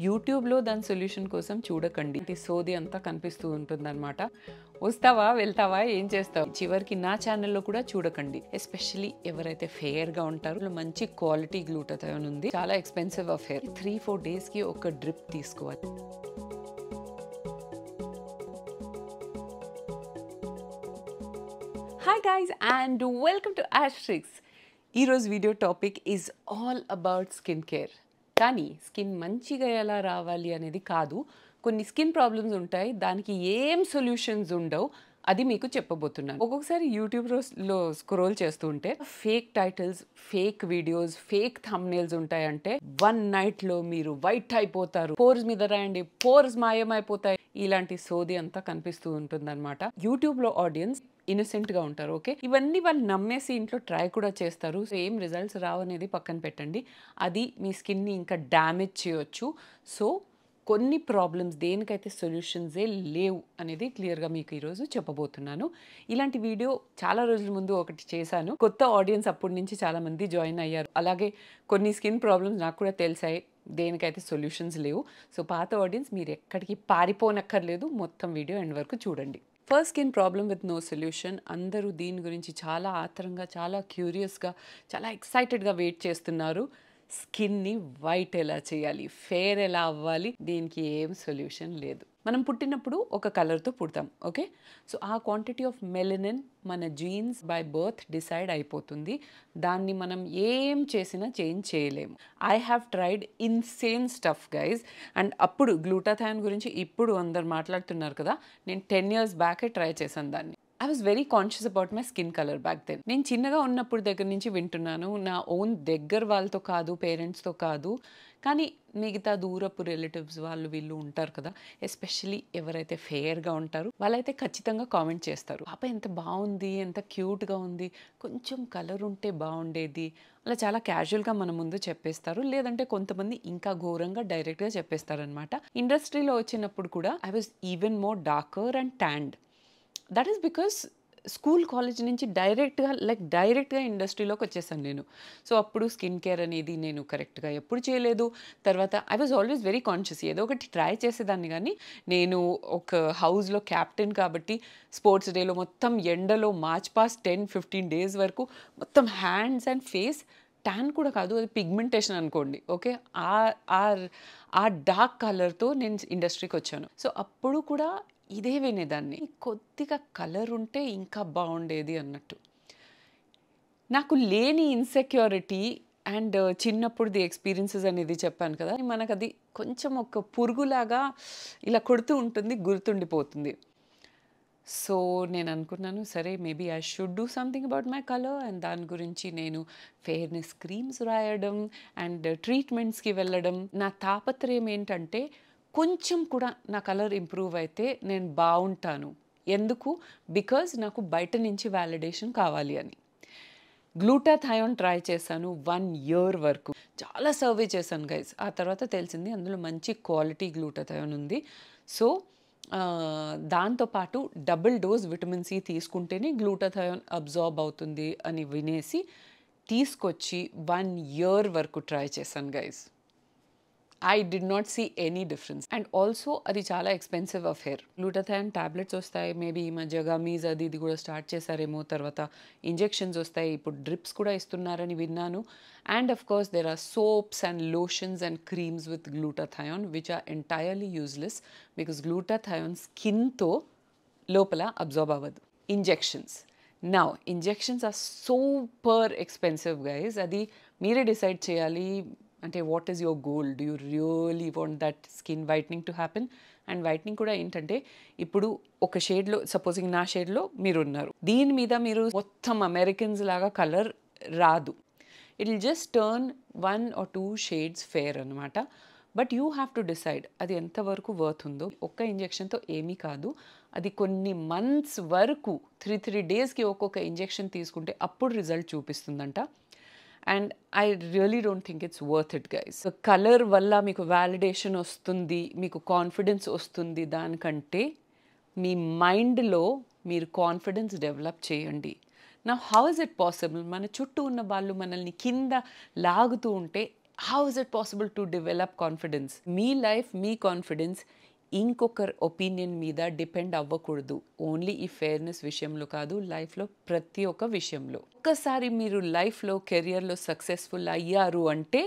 యూట్యూబ్లో దాని సొల్యూషన్ కోసం చూడకండి. ఇది సోది అంతా కనిపిస్తూ ఉంటుందన్నమాట. వస్తావా వెళ్తావా ఏం చేస్తావు, చివరికి నా ఛానల్లో కూడా చూడకండి. ఎస్పెషల్లీ ఎవరైతే ఫెయిర్గా ఉంటారో మంచి క్వాలిటీ గ్లూటాథయోన్ ఉంది, చాలా ఎక్స్పెన్సివ్ అఫేర్. 3-4 డేస్కి ఒక డ్రిప్ తీసుకోవాలి. Hi guys and welcome to Astrix. ఈరోజు video topic is all about skin care. కానీ స్కిన్ మంచిగా ఎలా రావాలి అనేది కాదు. కొన్ని స్కిన్ ప్రాబ్లమ్స్ ఉంటాయి, దానికి ఏం సొల్యూషన్స్ ఉండవు, అది మీకు చెప్పబోతున్నాను. ఒక్కొక్కసారి యూట్యూబ్లో స్క్రోల్ చేస్తూ ఉంటే fake titles, fake videos, fake thumbnails ఉంటాయంటే 1 నైట్లో మీరు వైట్ అయిపోతారు, పోర్స్ మీద రాయండి పోర్స్ మాయమైపోతాయి, ఇలాంటి సోది అంతా కనిపిస్తూ ఉంటుందన్నమాట. యూట్యూబ్లో ఆడియన్స్ ఇన్నసెంట్గా ఉంటారు. ఓకే, ఇవన్నీ వాళ్ళు నమ్మేసి ఇంట్లో ట్రై కూడా చేస్తారు. సో ఏం రిజల్ట్స్ రావు అనేది పక్కన పెట్టండి, అది మీ స్కిన్ని ఇంకా డ్యామేజ్ చేయొచ్చు. సో కొన్ని ప్రాబ్లమ్స్ దేనికైతే సొల్యూషన్సే లేవు అనేది క్లియర్గా మీకు ఈరోజు చెప్పబోతున్నాను. ఇలాంటి వీడియో చాలా రోజుల ముందు ఒకటి చేశాను, కొత్త ఆడియన్స్ అప్పటి నుంచి చాలామంది జాయిన్ అయ్యారు. అలాగే కొన్ని స్కిన్ ప్రాబ్లమ్స్ నాకు కూడా తెలిసాయి, దేనికైతే సొల్యూషన్స్ లేవు. సో పాత ఆడియన్స్ మీరు ఎక్కడికి పారిపోనక్కర్లేదు, మొత్తం వీడియో ఎండ్ వరకు చూడండి. First skin problem with no solution. అందరూ దీని గురించి చాలా ఆత్రంగా, చాలా క్యూరియస్గా, చాలా ఎక్సైటెడ్గా వెయిట్ చేస్తున్నారు. స్కిన్ని వైట్ ఎలా చేయాలి, ఫేర్ ఎలా అవ్వాలి, దీనికి ఏం సొల్యూషన్ లేదు. మనం పుట్టినప్పుడు ఒక కలర్తో పుడతాం. ఓకే, సో ఆ క్వాంటిటీ ఆఫ్ మెలనిన్ మన జీన్స్ బై బర్త్ డిసైడ్ అయిపోతుంది. దాన్ని మనం ఏం చేసినా చేంజ్ చేయలేము. I have tried insane stuff guys. And అప్పుడు గ్లూటాథయోన్ గురించి ఇప్పుడు అందరు మాట్లాడుతున్నారు కదా, నేను 10 years బ్యాకే ట్రై చేశాను దాన్ని. I was very conscious about my skin colour back then. నేను చిన్నగా ఉన్నప్పుడు దగ్గర నుంచి వింటున్నాను, నా ఓన్ దగ్గర వాళ్ళతో కాదు, పేరెంట్స్తో కాదు, కానీ మిగతా దూరపు రిలేటివ్స్ వాళ్ళు వీళ్ళు ఉంటారు కదా, ఎస్పెషల్లీ ఎవరైతే ఫెయిర్గా ఉంటారో వాళ్ళైతే ఖచ్చితంగా కామెంట్ చేస్తారు, పాప ఎంత బాగుంది, ఎంత క్యూట్గా ఉంది, కొంచెం కలర్ ఉంటే బాగుండేది, అలా చాలా క్యాజువల్గా మన ముందు చెప్పేస్తారు. లేదంటే కొంతమంది ఇంకా ఘోరంగా డైరెక్ట్గా చెప్పేస్తారనమాట. ఇండస్ట్రీలో వచ్చినప్పుడు కూడా I was even more darker and ట్యాండ్. That is because school college నుంచి డైరెక్ట్గా ఇండస్ట్రీలోకి వచ్చేసాను నేను. సో అప్పుడు స్కిన్ కేర్ అనేది నేను కరెక్ట్గా ఎప్పుడు చేయలేదు. తర్వాత I was always very conscious, ఏదో ఒకటి ట్రై చేసేదాన్ని. కానీ నేను ఒక హౌస్లో క్యాప్టెన్ కాబట్టి స్పోర్ట్స్ డేలో మొత్తం ఎండలో మార్చ్ పాస్ట్ 10-15 days వరకు మొత్తం హ్యాండ్స్ అండ్ ఫేస్ ట్యాన్ కూడా కాదు, అది పిగ్మెంటేషన్ అనుకోండి. ఓకే, ఆ డార్క్ కలర్తో నేను ఇండస్ట్రీకి వచ్చాను. సో అప్పుడు కూడా ఇదే వినేదాన్ని, కొద్దిగా కలర్ ఉంటే ఇంకా బాగుండేది అన్నట్టు. నాకు లేని ఇన్సెక్యూరిటీ అండ్ చిన్నప్పుడుది ఎక్స్పీరియన్సెస్ అనేది చెప్పాను కదా, మనకు అది కొంచెం ఒక పురుగులాగా ఇలా కొడుతూ ఉంటుంది, గుర్తుండిపోతుంది. సో నేను అనుకున్నాను, సరే maybe I should do something about my colour. And దాని గురించి నేను ఫెయిర్నెస్ క్రీమ్స్ రాయడం అండ్ ట్రీట్మెంట్స్కి వెళ్ళడం. నా తాపత్రయం ఏంటంటే కొంచెం కూడా నా కలర్ ఇంప్రూవ్ అయితే నేను బాగుంటాను. ఎందుకు? బికాజ్ నాకు బయట నుంచి వ్యాలిడేషన్ కావాలి అని. గ్లూటాథయోన్ ట్రై చేశాను 1 year వరకు, చాలా సర్వే చేశాను గైస్. ఆ తర్వాత తెలిసింది అందులో మంచి క్వాలిటీ గ్లూటాథయోన్ ఉంది. సో దాంతోపాటు డబుల్ డోస్ విటమిన్ సి తీసుకుంటేనే గ్లూటాథయోన్ అబ్జార్బ్ అవుతుంది అని వినేసి తీసుకొచ్చి 1 year వరకు ట్రై చేశాను guys. I did not see any difference. And also అది చాలా ఎక్స్పెన్సివ్ అఫేర్. గ్లూటాథయోన్ టాబ్లెట్స్ వస్తాయి, మేబీ ఈ మధ్య గమీస్ అది ఇది కూడా స్టార్ట్ చేశారేమో, తర్వాత ఇంజెక్షన్స్ వస్తాయి, ఇప్పుడు డ్రిప్స్ కూడా ఇస్తున్నారని విన్నాను. And of course there are soaps and lotions and creams with glutathione which are entirely useless because glutathione స్కిన్తో లోపల అబ్జార్బ్ అవ్వదు. Now injections are super expensive guys. అది మీరే డిసైడ్ చేయాలి. అంటే what is your goal, do you really want that skin whitening to happen? And whitening కూడా ఏంటంటే, ఇప్పుడు ఒక షేడ్లో, సపోజింగ్ నా షేడ్లో మీరు ఉన్నారు, దీని మీద మీరు మొత్తం అమెరికన్స్ లాగా కలర్ రాదు. It will just turn 1 or 2 shades fair అనమాట. But you have to decide అది ఎంతవరకు వర్త్ ఉందో. ఒక్క ఇంజెక్షన్తో ఏమీ కాదు, అది కొన్ని మంత్స్ వరకు 3 daysకి ఒక్కొక్క ఇంజెక్షన్ తీసుకుంటే అప్పుడు రిజల్ట్ చూపిస్తుందంట. And I really don't think it's worth it guys. Colour వల్ల మీకు వ్యాలిడేషన్ వస్తుంది, మీకు కాన్ఫిడెన్స్ వస్తుంది, దానికంటే మీ మైండ్లో మీరు కాన్ఫిడెన్స్ డెవలప్ చేయండి. నా హౌ ఇస్ ఇట్ పాసిబుల్? మన చుట్టూ ఉన్న వాళ్ళు మనల్ని కింద లాగుతూ ఉంటే how is it possible to develop confidence? Me life, me confidence ఇంకొకరి ఒపీనియన్ మీద డిపెండ్ అవ్వకూడదు. ఓన్లీ ఈ ఫెయిర్నెస్ విషయంలో కాదు, లైఫ్లో ప్రతి ఒక్క విషయంలో. ఒక్కసారి మీరు లైఫ్లో, కెరియర్లో సక్సెస్ఫుల్ అయ్యారు అంటే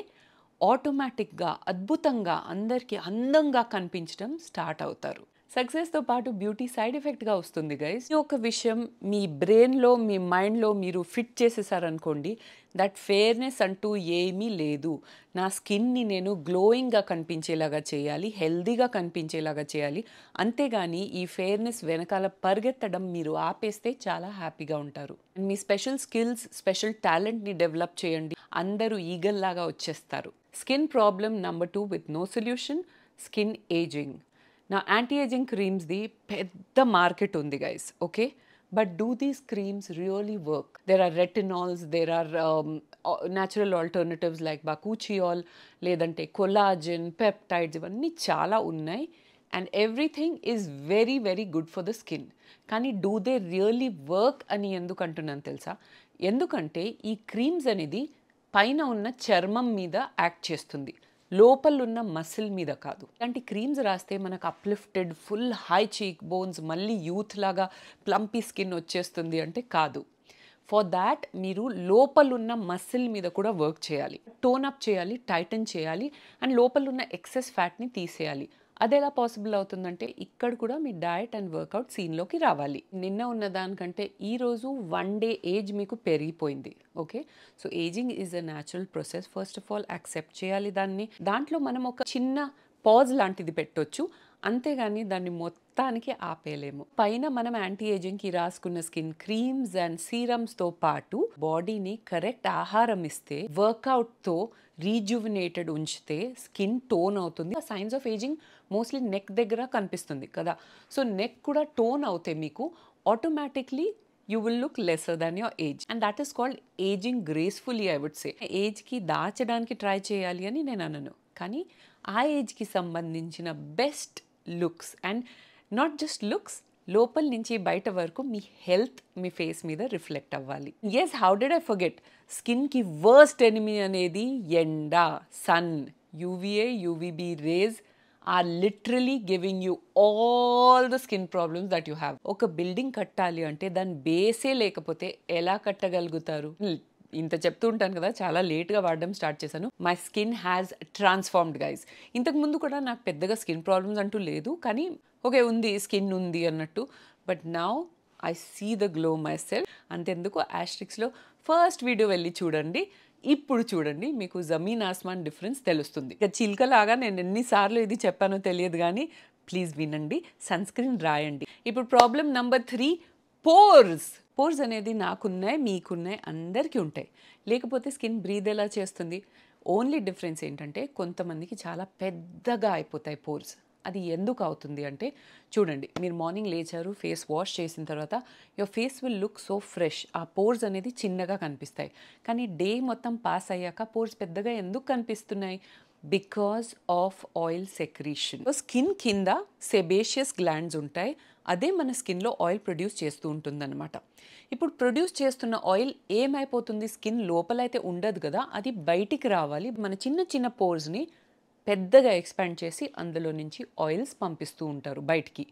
ఆటోమేటిక్గా, అద్భుతంగా, అందరికీ అందంగా కనిపించడం స్టార్ట్ అవుతారు. సక్సెస్తో పాటు బ్యూటీ సైడ్ ఎఫెక్ట్గా వస్తుంది గైస్. ఈ ఒక విషయం మీ బ్రెయిన్లో, మీ మైండ్లో మీరు ఫిట్ చేసేసారనుకోండి, దట్ ఫెయిర్నెస్ అంటూ ఏమీ లేదు. నా స్కిన్ని నేను గ్లోయింగ్గా కనిపించేలాగా చేయాలి, హెల్దీగా కనిపించేలాగా చేయాలి. అంతేగాని ఈ ఫెయిర్నెస్ వెనకాల పరిగెత్తడం మీరు ఆపేస్తే చాలా హ్యాపీగా ఉంటారు. మీ స్పెషల్ స్కిల్స్, స్పెషల్ టాలెంట్ని డెవలప్ చేయండి. అందరూ ఈగల్లాగా వచ్చేస్తారు. Skin problem number 2 with no solution, skin ageing. నా యాంటీ-ఏజింగ్ క్రీమ్స్ది పెద్ద మార్కెట్ ఉంది guys, okay? But do these creams really work? There are retinols, there are natural alternatives like bakuchiol, లేదంటే కొలాజిన్, పెప్టైడ్స్, ఇవన్నీ చాలా ఉన్నాయి. And everything is very very good for the skin. కానీ do they really work అని ఎందుకు అంటున్నాను తెలుసా? ఎందుకంటే ఈ క్రీమ్స్ అనేది పైన ఉన్న చర్మం మీద యాక్ట్ చేస్తుంది, లోపల ఉన్న మసిల్ మీద కాదు. ఇలాంటి క్రీమ్స్ రాస్తే మనకు అప్లిఫ్టెడ్, ఫుల్ హై చీక్ బోన్స్, మళ్ళీ యూత్ లాగా ప్లంపీ స్కిన్ వచ్చేస్తుంది అంటే కాదు. ఫర్ దాట్ మీరు లోపలున్న మసిల్ మీద కూడా వర్క్ చేయాలి, టోన్ అప్ చేయాలి, టైటన్ చేయాలి, అండ్ లోపలున్న ఎక్సెస్ ఫ్యాట్ని తీసేయాలి. అది ఎలా పాసిబుల్ అవుతుందంటే ఇక్కడ కూడా మీ డయట్ అండ్ వర్కౌట్ సీన్లోకి రావాలి. నిన్న ఉన్న దానికంటే ఈరోజు 1 డే ఏజ్ మీకు పెరిగిపోయింది, okay? So ageing is a natural process. First of all accept చేయాలి దాన్ని. దాంట్లో మనం ఒక చిన్న పాజ్ లాంటిది పెట్టొచ్చు, అంతేగాని దాన్ని మొత్తానికి ఆపేయలేము. పైన మనం యాంటీ ఏజింగ్కి రాసుకున్న స్కిన్ క్రీమ్స్ అండ్ సీరమ్స్తో పాటు బాడీని కరెక్ట్ ఆహారం ఇస్తే, వర్కౌట్తో రీజువినేటెడ్ ఉంచితే స్కిన్ టోన్ అవుతుంది. ఆ science of ageing mostly neck దగ్గర కనిపిస్తుంది కదా. సో నెక్ కూడా టోన్ అవుతే మీకు automatically you will look lesser than your age, and that is called aging gracefully, I would say. Age కి దాచడానికి ట్రై చేయాలి అని నేను అనను, కానీ ఆ ఏజ్కి సంబంధించిన best looks, and not just looks, లోపల నుంచి బయట వరకు మీ హెల్త్ మీ ఫేస్ మీద రిఫ్లెక్ట్ అవ్వాలి. Yes, how did I forget? స్కిన్కి వర్స్ట్ ఎనిమీ అనేది ఎండ, sun. UVA, UVB rays are literally giving you all the skin problems that you have. ఒక బిల్డింగ్ కట్టాలి అంటే దాని బేసే లేకపోతే ఎలా కట్టగలుగుతారు? ఇంత చెప్తూ ఉంటాను కదా, చాలా లేట్గా వాడడం స్టార్ట్ చేశాను. My skin has transformed guys. ఇంతకుముందు కూడా నాకు పెద్దగా స్కిన్ ప్రాబ్లమ్స్ అంటూ లేదు, కానీ ఓకే ఉంది, స్కిన్ ఉంది అన్నట్టు. But now I see the glow myself. అంతెందుకు యాస్ట్రిక్స్లో ఫస్ట్ వీడియో వెళ్ళి చూడండి, ఇప్పుడు చూడండి, మీకు జమీన్ ఆస్మాన్ డిఫరెన్స్ తెలుస్తుంది. ఇక చిల్కలాగా నేను ఎన్నిసార్లు ఇది చెప్పానో తెలియదు, కానీ ప్లీజ్ వినండి, సన్ స్క్రీన్ రాయండి. ఇప్పుడు ప్రాబ్లం నెంబర్ 3, పోర్స్. పోర్స్ అనేది నాకున్నాయి, మీకున్నాయి, అందరికీ ఉంటాయి. లేకపోతే స్కిన్ బ్రీద్ ఎలా చేస్తుంది? ఓన్లీ డిఫరెన్స్ ఏంటంటే కొంతమందికి చాలా పెద్దగా అయిపోతాయి పోర్స్. అది ఎందుకు అవుతుంది అంటే చూడండి, మీరు మార్నింగ్ లేచారు, ఫేస్ వాష్ చేసిన తర్వాత your face will look so fresh. ఆ పోర్స్ అనేది చిన్నగా కనిపిస్తాయి, కానీ డే మొత్తం పాస్ అయ్యాక పోర్స్ పెద్దగా ఎందుకు కనిపిస్తున్నాయి? Because of oil secretion. Skin కింద సెబేషియస్ గ్లాండ్స్ ఉంటాయి, అదే మన స్కిన్లో ఆయిల్ ప్రొడ్యూస్ చేస్తూ ఉంటుందన్నమాట. ఇప్పుడు ప్రొడ్యూస్ చేస్తున్న ఆయిల్ ఏమైపోతుంది? స్కిన్ లోపలైతే ఉండదు కదా, అది బయటికి రావాలి. మన చిన్న చిన్న పోర్స్ని పెద్దగా ఎక్స్పాండ్ చేసి అందులో నుంచి ఆయిల్స్ పంపిస్తూ ఉంటారు బయటికి.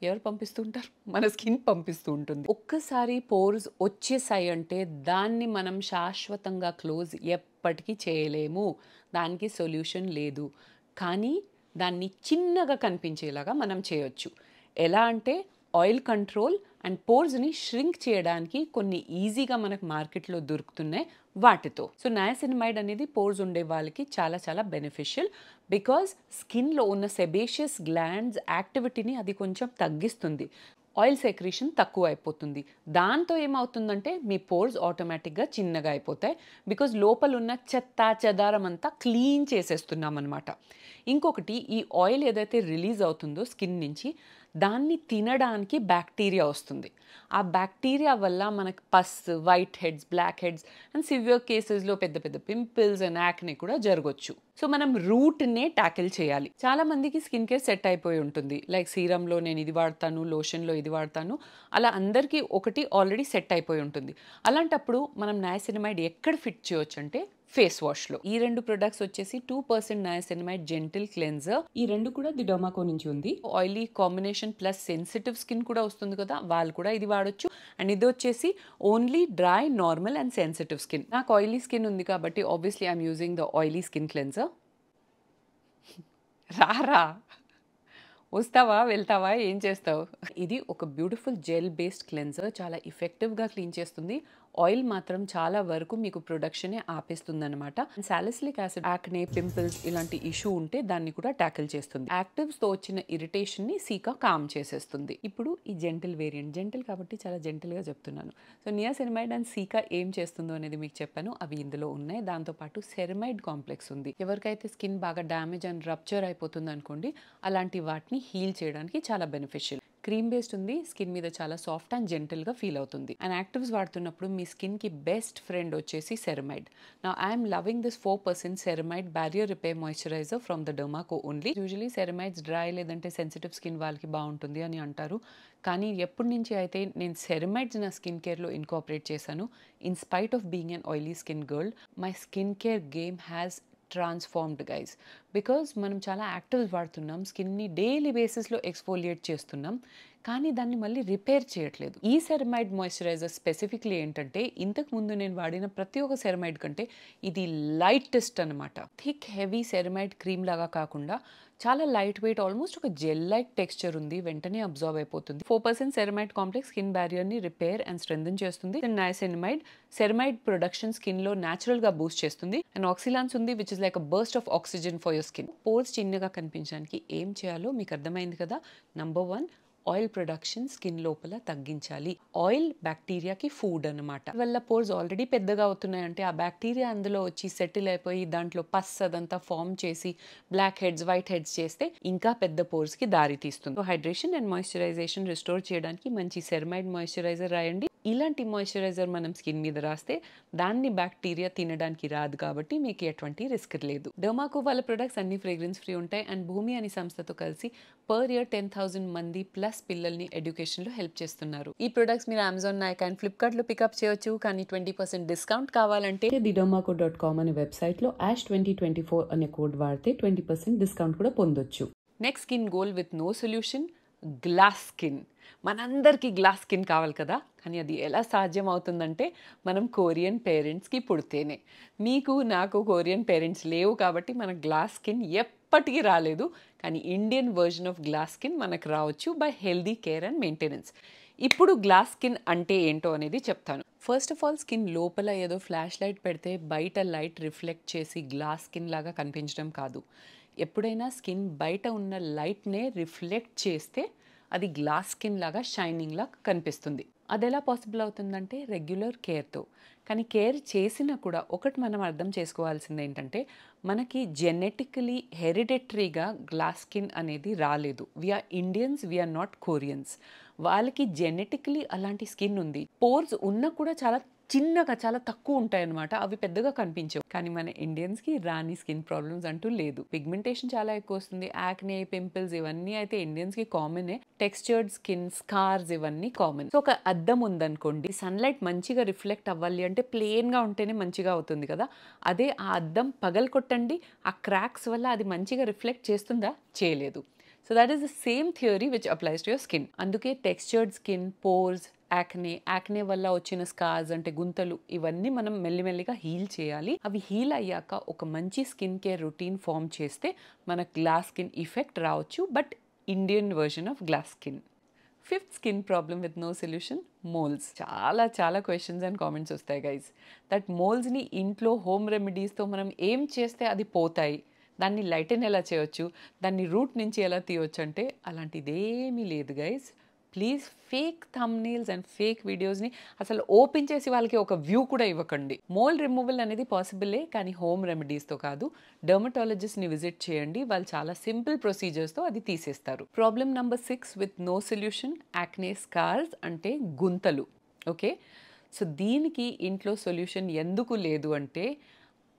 ఎవరు పంపిస్తూ ఉంటారు? మన స్కిన్ పంపిస్తూ ఉంటుంది. ఒక్కసారి పోర్స్ వచ్చేసాయి అంటే దాన్ని మనం శాశ్వతంగా క్లోజ్ ఎప్పటికీ చేయలేము, దానికి సొల్యూషన్ లేదు. కానీ దాన్ని చిన్నగా కనిపించేలాగా మనం చేయొచ్చు. ఎలా అంటే ఆయిల్ కంట్రోల్ అండ్ పోర్స్ని ష్రింక్ చేయడానికి కొన్ని ఈజీగా మనకు మార్కెట్లో దొరుకుతున్నాయి వాటితో. సో నయాసినమైడ్ అనేది పోర్స్ ఉండే వాళ్ళకి చాలా చాలా బెనిఫిషియల్, బికాజ్ స్కిన్లో ఉన్న సెబేషియస్ గ్లాండ్స్ యాక్టివిటీని అది కొంచెం తగ్గిస్తుంది. ఆయిల్ సెక్రీషన్ తక్కువ అయిపోతుంది. దాంతో ఏమవుతుందంటే మీ పోర్స్ ఆటోమేటిక్గా చిన్నగా అయిపోతాయి, బికాజ్ లోపల ఉన్న చెత్త చెదారం అంతా క్లీన్ చేసేస్తున్నాం అనమాట. ఇంకొకటి, ఈ ఆయిల్ ఏదైతే రిలీజ్ అవుతుందో స్కిన్ నుంచి, దాన్ని తినడానికి బ్యాక్టీరియా వస్తుంది. ఆ బ్యాక్టీరియా వల్ల మనకు pus, whiteheads, blackheads and severe కేసెస్లో పెద్ద పెద్ద పింపుల్స్ అండ్ యాక్నే కూడా జరగవచ్చు. సో మనం రూట్నే ట్యాకిల్ చేయాలి. చాలా మందికి స్కిన్ కేర్ సెట్ అయిపోయి ఉంటుంది, లైక్ సీరంలో నేను ఇది వాడతాను, లోషన్లో ఇది వాడతాను, అలా అందరికీ ఒకటి ఆల్రెడీ సెట్ అయిపోయి ఉంటుంది. అలాంటప్పుడు మనం నయాసినమైడ్ ఎక్కడ ఫిట్ చేయొచ్చు అంటే ఫేస్ వాష్లో. ఈ 2 ప్రొడక్ట్స్ వచ్చేసి 2% నయాసినమైడ్ జెంటిల్ క్లెన్జర్. ఈ 2 కూడా ది డర్మాకో నుంచి ఉంది. Oily combination plus sensitive skin కూడా వస్తుంది కదా, వాళ్ళు కూడా ఇది వాడొచ్చు. అండ్ ఇది వచ్చేసి only dry, normal and sensitive skin. నాకు ఆయిలీ స్కిన్ ఉంది కాబట్టి obviously I'm using the oily skin cleanser. రారా, వస్తావా వెళ్తావా, ఏం చేస్తావు? ఇది ఒక బ్యూటిఫుల్ జెల్ బేస్డ్ క్లెన్జర్, చాలా ఎఫెక్టివ్గా క్లీన్ చేస్తుంది. ఆయిల్ మాత్రం చాలా వరకు మీకు ప్రొడక్షనే ఆపేస్తుంది అనమాట. సాలిసిలిక్ యాసిడ్, యాక్నే, పింపుల్స్ ఇలాంటి ఇష్యూ ఉంటే దాన్ని కూడా ట్యాకిల్ చేస్తుంది. యాక్టివ్స్తో వచ్చిన ఇరిటేషన్ని సీకా కామ్ చేసేస్తుంది. ఇప్పుడు ఈ జెంటిల్ వేరియంట్, జెంటిల్ కాబట్టి చాలా జెంటిల్గా చెప్తున్నాను. సో నియాసినమైడ్ అండ్ సీకా ఏం చేస్తుందో అనేది మీకు చెప్పాను, అవి ఇందులో ఉన్నాయి. దాంతోపాటు సెరమైడ్ కాంప్లెక్స్ ఉంది. ఎవరికైతే స్కిన్ బాగా డ్యామేజ్ అండ్ రప్చర్ అయిపోతుంది అనుకోండి, అలాంటి వాటిని హీల్ చేయడానికి చాలా బెనిఫిషియల్. క్రీమ్ బేస్డ్ ఉంది, స్కిన్ మీద చాలా సాఫ్ట్ అండ్ జెంటిల్గా ఫీల్ అవుతుంది. అండ్ యాక్టివ్స్ వాడుతున్నప్పుడు మీ స్కిన్కి బెస్ట్ ఫ్రెండ్ వచ్చేసి సెరమైడ్. నా I'm loving this 4% ceramide barrier repair moisturiser from the Dermaco only. Usually ceramides dry లేదంటే సెన్సిటివ్ స్కిన్ వాళ్ళకి బాగుంటుంది అని అంటారు, కానీ ఎప్పటి నుంచి అయితే నేను సెరమైడ్స్ నా స్కిన్ కేర్లో ఇన్కార్పొరేట్ చేశాను, in spite of being an oily skin girl, my skin care game has transformed guys. Because మనం చాలా యాక్టివ్స్ వాడుతున్నాం, స్కిన్ని డైలీ బేసిస్లో ఎక్స్ఫోలియేట్ చేస్తున్నాం, కానీ దాన్ని మళ్ళీ రిపేర్ చేయట్లేదు. ఈ సెరమైడ్ మాయిశ్చరైజర్ స్పెసిఫిక్లీ ఏంటంటే, ఇంతకు ముందు నేను వాడిన ప్రతి ఒక్క సెరమైడ్ కంటే ఇది లైటెస్ట్ అనమాట. థిక్ హెవీ సెరమైడ్ క్రీమ్ లాగా కాకుండా చాలా లైట్ వెయిట్, ఆల్మోస్ట్ ఒక జెల్ లైక్ టెక్స్చర్ ఉంది, వెంటనే అబ్జర్వ్ అయిపోతుంది. 4% సెరమైడ్ కాంప్లెక్స్ స్కిన్ బ్యారియర్ని రిపేర్ అండ్ స్ట్రెంథెన్ చేస్తుంది. నయాసినమైడ్ సెరమైడ్ ప్రొడక్షన్ స్కిన్లో న్యాచురల్గా బూస్ట్ చేస్తుంది. అండ్ ఆక్సిలాన్స్ ఉంది, which is like a burst of oxygen for your skin. Pores చిన్నగా కనిపించడానికి ఏం చేయాలో మీకు అర్థమైంది కదా. నంబర్ 1, ఆయిల్ ప్రొడక్షన్ స్కిన్ లోపల తగ్గించాలి. ఆయిల్ బ్యాక్టీరియాకి ఫుడ్ అనమాట. వల్ల పోర్స్ ఆల్రెడీ పెద్దగా అవుతున్నాయంటే ఆ బ్యాక్టీరియా అందులో వచ్చి సెటిల్ అయిపోయి దాంట్లో పస్ అదంతా ఫామ్ చేసి బ్లాక్ హెడ్స్, వైట్ హెడ్స్ చేస్తే ఇంకా పెద్ద పోర్స్కి దారి తీస్తుంది. హైడ్రేషన్ అండ్ మాయిశ్చరైజేషన్ రిస్టోర్ చేయడానికి మంచి సెరమైడ్ మాయిశ్చరైజర్ రాయండి. ఇలాంటి మాయిశ్చరైజర్ మనం స్కిన్ మీద రాస్తే దాన్ని బ్యాక్టీరియా తినడానికి రాదు కాబట్టి మీకు ఎటువంటి రిస్క్ లేదు. డర్మాకో వాళ్ళ ప్రొడక్ట్స్ అన్ని ఫ్రేగ్రెన్స్ ఫ్రీ ఉంటాయి. అండ్ భూమి అనే సంస్థతో కలిసి పర్ ఇయర్ 10,000 మంది ప్లస్ పిల్లల్ని ఎడ్యుకేషన్లో హెల్ప్ చేస్తున్నారు. ఈ ప్రొడక్ట్స్ మీరు అమెజాన్, నైకా అండ్ ఫ్లిప్కార్ట్లో పికప్ చేయొచ్చు, కానీ 20% డిస్కౌంట్ కావాలంటే thedermaco.com అనే వెబ్సైట్లో ASH2024 అనే కోడ్ వాడితే 20% డిస్కౌంట్ కూడా పొందొచ్చు. Next skin goal with no solution, glass skin. మనందరికీ గ్లాస్ స్కిన్ కావాలి కదా, కానీ అది ఎలా సాధ్యం అవుతుందంటే మనం కొరియన్ పేరెంట్స్కి పుడితేనే. మీకు నాకు కొరియన్ పేరెంట్స్ లేవు కాబట్టి మన గ్లాస్ స్కిన్ ఎప్పటికీ రాలేదు, కానీ Indian version of glass skin మనకు రావచ్చు by healthy care and maintenance. ఇప్పుడు గ్లాస్ స్కిన్ అంటే ఏంటో అనేది చెప్తాను. ఫస్ట్ ఆఫ్ ఆల్, స్కిన్ లోపల ఏదో ఫ్లాష్ లైట్ పెడితే బయట లైట్ రిఫ్లెక్ట్ చేసి గ్లాస్ స్కిన్ లాగా కనిపించడం కాదు. ఎప్పుడైనా స్కిన్ బయట ఉన్న లైట్నే రిఫ్లెక్ట్ చేస్తే అది గ్లాస్ స్కిన్ లాగా షైనింగ్ లాగా కనిపిస్తుంది. అది ఎలా పాసిబుల్ అవుతుందంటే రెగ్యులర్ కేర్తో. కానీ కేర్ చేసినా కూడా ఒకటి మనం అర్థం చేసుకోవాల్సింది ఏంటంటే, మనకి జెనెటికలీ హెరిడిటరీగా గ్లాస్ స్కిన్ అనేది రాలేదు. We are Indians, we are not Koreans. వాళ్ళకి జెనెటికలీ అలాంటి స్కిన్ ఉంది. పోర్స్ ఉన్నా కూడా చాలా చిన్నగా, చాలా తక్కువ ఉంటాయన్నమాట, అవి పెద్దగా కనిపించవు. కానీ మన ఇండియన్స్కి రాని స్కిన్ ప్రాబ్లమ్స్ అంటూ లేదు. పిగ్మెంటేషన్ చాలా ఎక్కువ వస్తుంది, యాక్నే, పింపుల్స్ ఇవన్నీ అయితే ఇండియన్స్కి కామనే. టెక్స్చర్డ్ స్కిన్, స్కార్స్ ఇవన్నీ కామన్. సో ఒక అద్దం ఉందనుకోండి, సన్లైట్ మంచిగా రిఫ్లెక్ట్ అవ్వాలి అంటే ప్లెయిన్గా ఉంటేనే మంచిగా అవుతుంది కదా. అదే ఆ అద్దం పగలకొట్టండి, ఆ క్రాక్స్ వల్ల అది మంచిగా రిఫ్లెక్ట్ చేస్తుందా? చేయలేదు. So that is the same theory which applies to your skin. అందుకే టెక్స్చర్డ్ స్కిన్, పోర్స్, యాక్నే వల్ల వచ్చిన స్కార్స్ అంటే గుంతలు, ఇవన్నీ మనం మెల్లిమెల్లిగా హీల్ చేయాలి. అవి హీల్ అయ్యాక ఒక మంచి స్కిన్ కేర్ రొటీన్ ఫామ్ చేస్తే మన గ్లాస్ స్కిన్ ఇఫెక్ట్ రావచ్చు, but Indian version of glass skin. Fifth skin problem with no solution, moles. చాలా క్వశ్చన్స్ అండ్ కామెంట్స్ వస్తాయి గైస్. దట్ మోల్స్ని ఇంట్లో హోమ్ రెమెడీస్తో మనం ఏం చేస్తే అది పోతాయి, దాన్ని లైటన్ ఎలా చేయొచ్చు, దాన్ని రూట్ నుంచి ఎలా తీయవచ్చు అంటే అలాంటిదేమీ లేదు guys. Please fake thumbnails and fake వీడియోస్ని అసలు ఓపెన్ చేసి వాళ్ళకి ఒక వ్యూ కూడా ఇవ్వకండి. మోల్ రిమూవల్ అనేది పాసిబులే, కానీ హోమ్ రెమెడీస్తో కాదు. డర్మటాలజిస్ట్ని విజిట్ చేయండి, వాళ్ళు చాలా సింపుల్ ప్రొసీజర్స్తో అది తీసేస్తారు. Problem number 6 with no solution, acne scars అంటే గుంతలు. ఓకే, సో దీనికి ఇంట్లో సొల్యూషన్ ఎందుకు లేదు అంటే,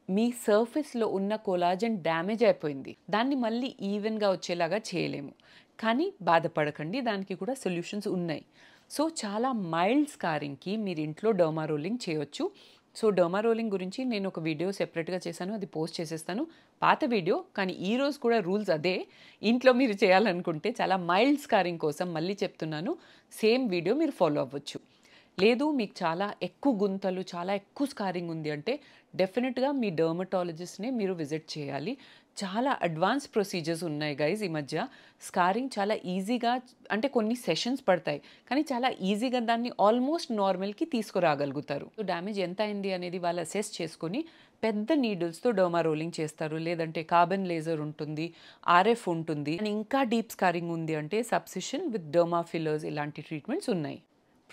మీ సర్ఫేస్లో ఉన్న కొలాజన్ డ్యామేజ్ అయిపోయింది, దాన్ని మళ్ళీ ఈవెన్గా వచ్చేలాగా చేయలేము. కానీ బాధపడకండి, దానికి కూడా సొల్యూషన్స్ ఉన్నాయి. సో చాలా మైల్డ్ స్కారింగ్కి మీరు ఇంట్లో డర్మా రోలింగ్ చేయొచ్చు. సో డర్మా రోలింగ్ గురించి నేను ఒక వీడియో సెపరేట్గా చేశాను, అది పోస్ట్ చేసేస్తాను. పాత వీడియో, కానీ ఈరోజు కూడా రూల్స్ అదే. ఇంట్లో మీరు చేయాలనుకుంటే చాలా మైల్డ్ స్కారింగ్ కోసం మళ్ళీ చెప్తున్నాను, సేమ్ వీడియో మీరు ఫాలో అవ్వచ్చు. లేదు మీకు చాలా ఎక్కువ గుంతలు, చాలా ఎక్కువ స్కారింగ్ ఉంది అంటే డెఫినెట్గా మీ డర్మటాలజిస్ట్నే మీరు విజిట్ చేయాలి. చాలా అడ్వాన్స్ ప్రొసీజర్స్ ఉన్నాయి గైజ్ ఈ మధ్య. స్కారింగ్ చాలా ఈజీగా, అంటే కొన్ని సెషన్స్ పడతాయి కానీ చాలా ఈజీగా దాన్ని ఆల్మోస్ట్ నార్మల్కి తీసుకురాగలుగుతారు. సో డ్యామేజ్ ఎంత అయింది అనేది వాళ్ళు అసెస్ చేసుకొని పెద్ద నీడిల్స్తో డర్మా రోలింగ్ చేస్తారు. లేదంటే కార్బన్ లేజర్ ఉంటుంది, ఆర్ఎఫ్ ఉంటుంది. అండ్ ఇంకా డీప్ స్కారింగ్ ఉంది అంటే సబ్సిషన్ విత్ డర్మా ఫిల్లర్స్, ఇలాంటి ట్రీట్మెంట్స్ ఉన్నాయి.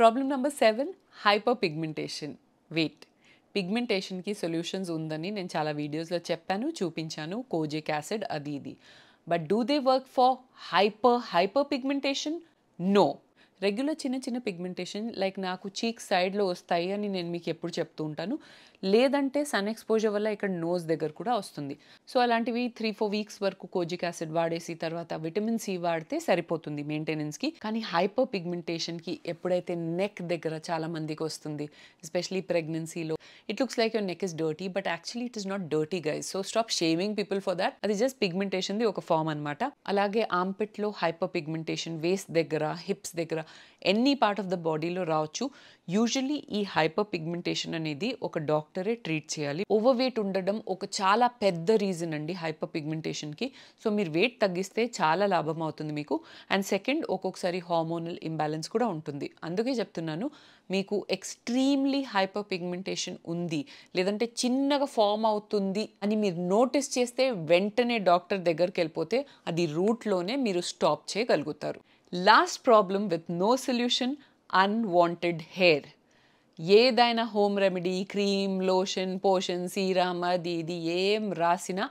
Problem number 7, hyperpigmentation. Wait పిగ్మెంటేషన్కి సొల్యూషన్స్ ఉందని నేను చాలా వీడియోస్లో చెప్పాను, చూపించాను, కోజిక్ యాసిడ్ అది ఇది. But do they work for hyper pigmentation? No. Regular చిన్న చిన్న పిగ్మెంటేషన్ లైక్ నాకు చీక్ సైడ్లో వస్తాయి అని నేను మీకు ఎప్పుడు చెప్తూ ఉంటాను. లేదంటే సన్ ఎక్స్పోజర్ వల్ల ఇక్కడ నోస్ దగ్గర కూడా వస్తుంది. సో అలాంటివి 3-4 వీక్స్ వరకు కోజిక్ యాసిడ్ వాడేసి తర్వాత విటమిన్ సి వాడితే సరిపోతుంది మెయింటెనెన్స్కి. కానీ హైపర్ పిగ్మెంటేషన్కి ఎప్పుడైతే నెక్ దగ్గర చాలా మందికి వస్తుంది, ఎస్పెషలీ ప్రెగ్నెన్సీలో, it looks like your neck is dirty but actually it is not dirty guys. So stop shaming people for that. అది జస్ట్ పిగ్మెంటేషన్ది ఒక ఫామ్ అనమాట. అలాగే ఆంపిట్లో హైపర్ పిగ్మెంటేషన్, వేస్ట్ దగ్గర, హిప్స్ దగ్గర, ఎనీ పార్ట్ ఆఫ్ ద బాడీలో రావచ్చు. Usually ఈ hyper pigmentation అనేది ఒక డాక్టరే ట్రీట్ చేయాలి. ఓవర్ వెయిట్ ఉండడం ఒక చాలా పెద్ద రీజన్ అండి హైపర్ పిగ్మెంటేషన్కి. సో మీరు వెయిట్ తగ్గిస్తే చాలా లాభం అవుతుంది మీకు. అండ్ సెకండ్, ఒక్కొక్కసారి హార్మోనల్ ఇంబ్యాలెన్స్ కూడా ఉంటుంది. అందుకే చెప్తున్నాను, మీకు ఎక్స్ట్రీమ్లీ హైపర్ పిగ్మెంటేషన్ ఉంది లేదంటే చిన్నగా ఫామ్ అవుతుంది అని మీరు నోటీస్ చేస్తే వెంటనే డాక్టర్ దగ్గరికి వెళ్ళిపోతే అది రూట్లోనే మీరు స్టాప్ చేయగలుగుతారు. Last problem with no solution, unwanted hair. ఏదైనా home remedy, cream, lotion, potion, serum, అది ఇది ఏం రాసినా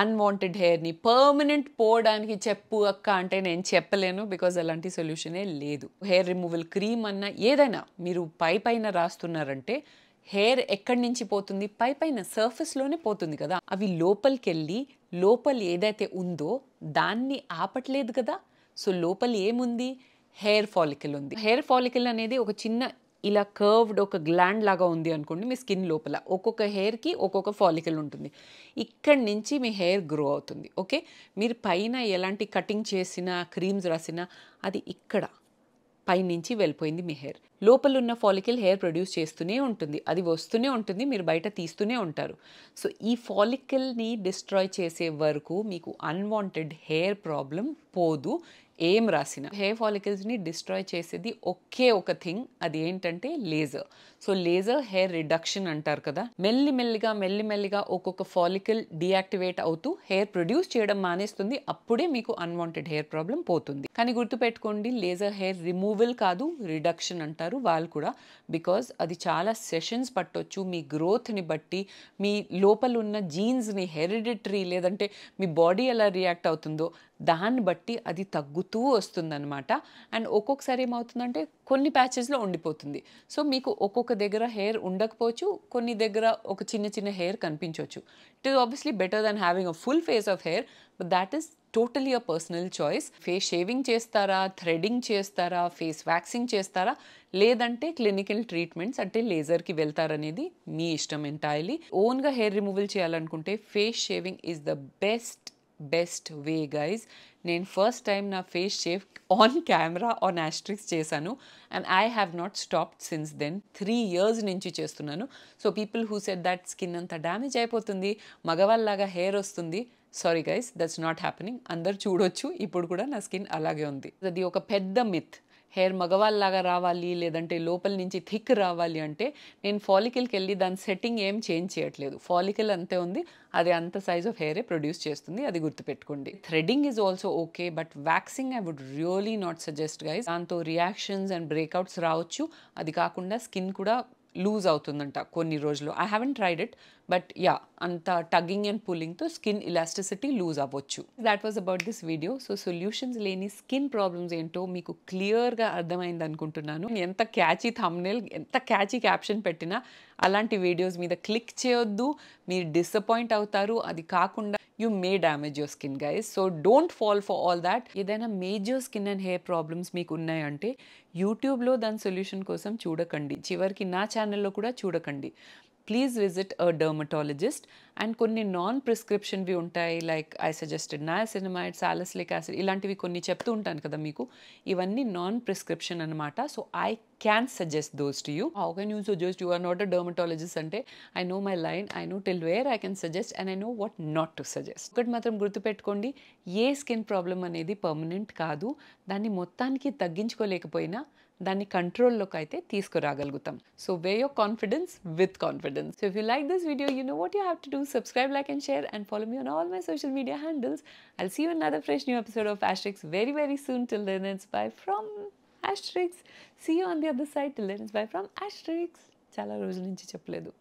అన్వాంటెడ్ హెయిర్ని పర్మనెంట్ పోవడానికి చెప్పు అక్క అంటే నేను చెప్పలేను, బికాజ్ అలాంటి సొల్యూషనే లేదు. హెయిర్ రిమూవల్ క్రీమ్ అన్నా ఏదైనా మీరు పైన రాస్తున్నారంటే హెయిర్ ఎక్కడి నుంచి పోతుంది? పైన సర్ఫేస్లోనే పోతుంది కదా. అవి లోపలికి వెళ్ళి లోపల ఏదైతే ఉందో దాన్ని ఆపట్లేదు కదా. సో లోపల ఏముంది? హెయిర్ ఫాలికల్ ఉంది. హెయిర్ ఫాలికల్ అనేది ఒక చిన్న ఇలా కర్వ్డ్ ఒక గ్లాండ్ లాగా ఉంది అనుకోండి మీ స్కిన్ లోపల. ఒక్కొక్క హెయిర్కి ఒక్కొక్క ఫాలికల్ ఉంటుంది. ఇక్కడి నుంచి మీ హెయిర్ గ్రో అవుతుంది. ఓకే, మీరు పైన ఎలాంటి కటింగ్ చేసినా, క్రీమ్స్ రాసినా అది ఇక్కడ పైనుంచి వెళ్ళిపోయింది మీ హెయిర్. లోపల ఉన్న ఫాలికల్ హెయిర్ ప్రొడ్యూస్ చేస్తూనే ఉంటుంది, అది వస్తూనే ఉంటుంది, మీరు బయట తీస్తూనే ఉంటారు. సో ఈ ఫాలికల్ని డిస్ట్రాయ్ చేసే వరకు మీకు అన్వాంటెడ్ హెయిర్ ప్రాబ్లం పోదు ఏం రాసిన. హెయిర్ ఫాలికల్స్ని డిస్ట్రాయ్ చేసేది ఒకే ఒక థింగ్, అది ఏంటంటే laser. So laser hair reduction అంటారు కదా. మెల్లిమెల్లిగా ఒక్కొక్క ఫాలికల్ డియాక్టివేట్ అవుతూ హెయిర్ ప్రొడ్యూస్ చేయడం మానేస్తుంది. అప్పుడే మీకు అన్వాంటెడ్ హెయిర్ ప్రాబ్లం పోతుంది. కానీ గుర్తుపెట్టుకోండి, లేజర్ హెయిర్ రిమూవల్ కాదు, రిడక్షన్ అంటారు వాళ్ళు కూడా. బికాజ్ అది చాలా సెషన్స్ పట్టొచ్చు. మీ గ్రోత్ని బట్టి, మీ లోపల ఉన్న జీన్స్ని, హెరిడిటరీ లేదంటే మీ బాడీ ఎలా రియాక్ట్ అవుతుందో దాన్ని బట్టి అది తగ్గుతూ వస్తుందన్నమాట. అండ్ ఒక్కొక్కసారి ఏమవుతుందంటే కొన్ని ప్యాచెస్లో ఉండిపోతుంది. సో మీకు ఒక్కొక్క దగ్గర హెయిర్ ఉండకపోవచ్చు, కొన్ని దగ్గర ఒక చిన్న హెయిర్ కనిపించవచ్చు. It is obviously better than having a full face of hair, but that is totally a personal choice. Face shaving చేస్తారా, థ్రెడింగ్ చేస్తారా, ఫేస్ వ్యాక్సింగ్ చేస్తారా, లేదంటే క్లినికల్ ట్రీట్మెంట్స్ అంటే లేజర్కి వెళ్తారనేది మీ ఇష్టం ఎంటైర్లీ. ఓన్గా హెయిర్ రిమూవల్ చేయాలనుకుంటే face shaving is the best way guys. నేను first time నా face shave on camera on యాస్ట్రిక్స్ చేశాను and I have not stopped since then. 3 years నుంచి చేస్తున్నాను. So people who said that skin అంతా damage అయిపోతుంది, మగవాళ్ళలాగా హెయిర్ వస్తుంది, sorry guys, that's not happening. అందరు చూడొచ్చు, ఇప్పుడు కూడా నా స్కిన్ అలాగే ఉంది. అది ఒక పెద్ద మిత్. హెయిర్ మగవాళ్ళలాగా రావాలి లేదంటే లోపల నుంచి థిక్ రావాలి అంటే నేను ఫాలికల్కి వెళ్ళి దాని సెట్టింగ్ ఏం చేంజ్ చేయట్లేదు. ఫాలికల్ అంతే ఉంది, అది అంత సైజ్ ఆఫ్ హెయిరే ప్రొడ్యూస్ చేస్తుంది, అది గుర్తుపెట్టుకోండి. Threading is also okay, but waxing I would really not suggest guys. దాంతో రియాక్షన్స్ అండ్ బ్రేక్అవుట్స్ రావచ్చు. అది కాకుండా స్కిన్ కూడా లూజ్ అవుతుందంట కొన్ని రోజులు. I haven't tried it, but yeah, అంత టగ్గింగ్ అండ్ పుల్లింగ్తో స్కిన్ ఇలాస్టిసిటీ లూజ్ అవ్వచ్చు. That was about this video. So solutions లేని స్కిన్ ప్రాబ్లమ్స్ ఏంటో మీకు క్లియర్గా అర్థమైంది అనుకుంటున్నాను. ఎంత క్యాచీ థంబ్నెయిల్, ఎంత క్యాచీ క్యాప్షన్ పెట్టినా అలాంటి వీడియోస్ మీద క్లిక్ చేయొద్దు, మీరు డిసప్పాయింట్ అవుతారు. అది కాకుండా you may damage your skin guys, so don't fall for all that. ఏదైనా major skin and hair problems మీకు ఉన్నాయంటే యూట్యూబ్లో దాని సొల్యూషన్ కోసం చూడకండి, చివరికి నా ఛానల్లో కూడా చూడకండి. Please visit a dermatologist. And కొన్ని నాన్ ప్రిస్క్రిప్షన్వి ఉంటాయి, like I suggested niacinamide, salicylic acid, ఇలాంటివి కొన్ని చెప్తూ ఉంటాను కదా మీకు. ఇవన్నీ నాన్ ప్రిస్క్రిప్షన్ అనమాట. So I can suggest those to you. How can you suggest? You are not a dermatologist అంటే I know my line, I know till where I can suggest and I know what not to suggest. ఒకటి మాత్రం గుర్తుపెట్టుకోండి, ఏ skin problem అనేది permanent కాదు. దాన్ని మొత్తానికి తగ్గించుకోలేకపోయినా దాన్ని కంట్రోల్లోకి అయితే తీసుకురాగలుగుతాం. So wear your confidence with confidence. So if you like this video, you know what you have to do. Subscribe, like and share and follow me on all my social media handles. I'll see you in another fresh new episode of Asterix very, very soon. Till then, it's bye from Asterix. See you on the other side. Till then, it's bye from Asterix. చాలా రోజుల నుంచి చెప్పలేదు.